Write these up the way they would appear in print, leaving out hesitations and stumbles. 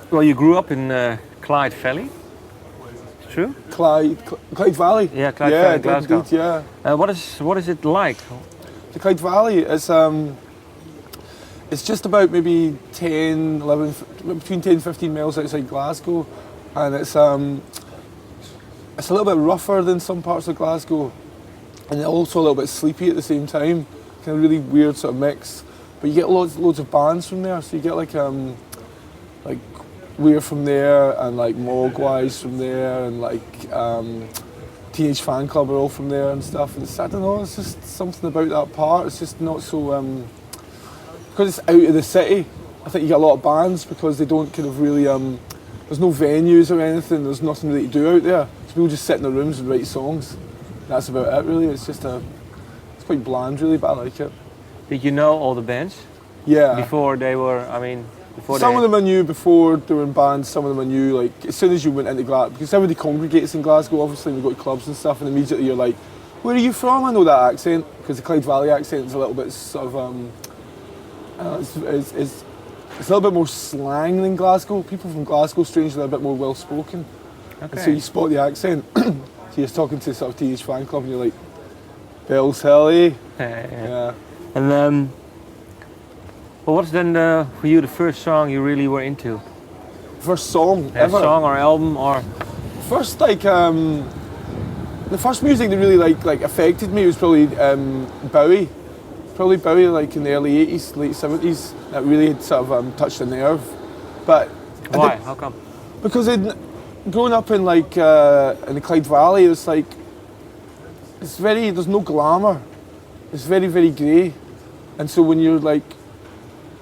Well, you grew up in Clyde Valley. True. Clyde Valley. Yeah, Clyde Valley, Glasgow. Indeed, yeah. What is it like? The Clyde Valley is it's just about maybe 10, 11, between 10 and 15 miles outside Glasgow, and it's a little bit rougher than some parts of Glasgow, and also a little bit sleepy at the same time. Kind of really weird sort of mix. But you get loads of bands from there, so you get like We're from there, and like Mogwai's from there, and like Teenage Fan Club are all from there and stuff. And I don't know, it's just something about that part. It's just not so because it's out of the city. I think you get a lot of bands because they don't kind of really there's no venues or anything. There's nothing really to do out there. So people just sit in their rooms and write songs. That's about it, really. It's just it's quite bland, really, but I like it. Did you know all the bands? Yeah. Before they were, Some of them I knew before they were in bands, some of them I knew like as soon as you went into Glasgow, because everybody congregates in Glasgow, obviously, we go to clubs and stuff, and immediately you're like, where are you from? I know that accent, because the Clyde Valley accent is a little bit sort of, it's a little bit more slang than Glasgow. People from Glasgow, strangely, are a bit more well-spoken. Okay. And so you spot the accent, so you're talking to sort of Teenage Fan Club, and you're like, Bells Hilly. Yeah. And well, what's then for you the first song you really were into? First song ever? Song or album or? First, like the first music that really like affected me was probably Bowie. Probably Bowie, like in the early 80s, late 70s. That really had sort of touched a nerve. But why? How come? Because growing up in like in the Clyde Valley, it's like there's no glamour. It's very, very grey. And so when you're like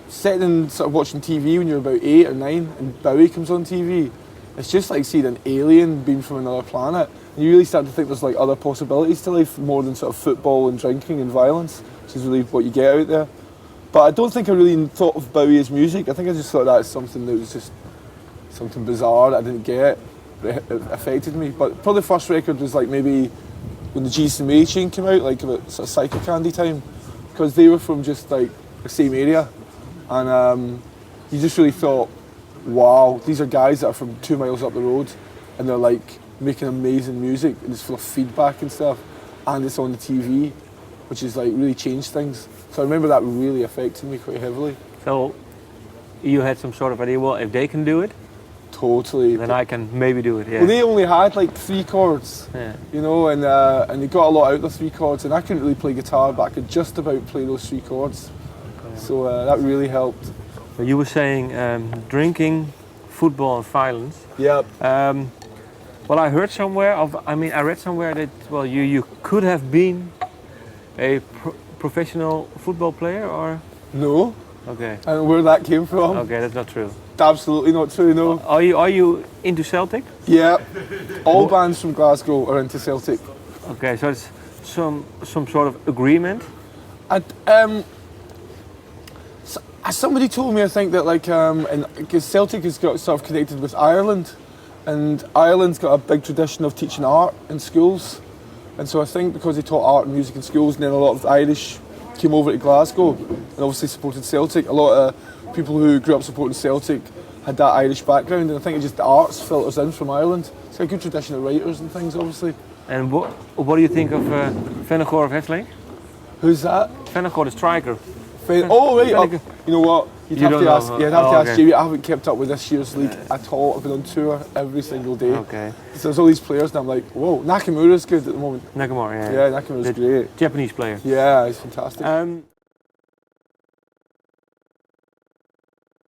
sitting and sort of watching TV when you're about 8 or 9 and Bowie comes on TV, it's just like seeing an alien being from another planet. And you really start to think there's like other possibilities to life more than sort of football and drinking and violence, which is really what you get out there. But I don't think I really thought of Bowie as music. I think I just thought that as something that was just something bizarre that I didn't get, but it affected me. But probably the first record was like maybe when the G's and May chain came out, like about sort of Psycho Candy time, because they were from just like the same area, and you just really thought, wow, these are guys that are from 2 miles up the road, and they're like making amazing music, and it's full of feedback and stuff, and it's on the TV, which is like really changed things. So I remember that really affected me quite heavily. So you had some sort of idea, well, if they can do it, totally, then I can maybe do it. Yeah. Well, they only had like 3 chords, you know, and they got a lot out of the 3 chords, and I couldn't really play guitar, but I could just about play those 3 chords. Okay. So that really helped. Well, you were saying drinking, football, and violence. Yep. Well, I heard somewhere I read somewhere that you could have been a professional football player, or no. Okay. And where that came from? Okay, that's not true. Absolutely not true, no. Are you into Celtic? Yeah. All bands from Glasgow are into Celtic. Okay, so it's some sort of agreement? Somebody told me, I think, that like, because Celtic has got sort of connected with Ireland, and Ireland's got a big tradition of teaching art in schools. And so I think because they taught art and music in schools, and then a lot of the Irish came over to Glasgow and obviously supported Celtic. A lot of people who grew up supporting Celtic had that Irish background, and I think the arts filters in from Ireland. It's a good tradition of writers and things, obviously. And what do you think of Kapranos of Franz? Who's that? Fernand, the striker. Oh, right. You know what? You'd have to ask Jamie. I haven't kept up with this year's league at all. I've been on tour every single day. Okay. So there's all these players, and I'm like, whoa, Nakamura's good at the moment. Nakamura, yeah. Yeah, Nakamura's great. Japanese player. Yeah, he's fantastic.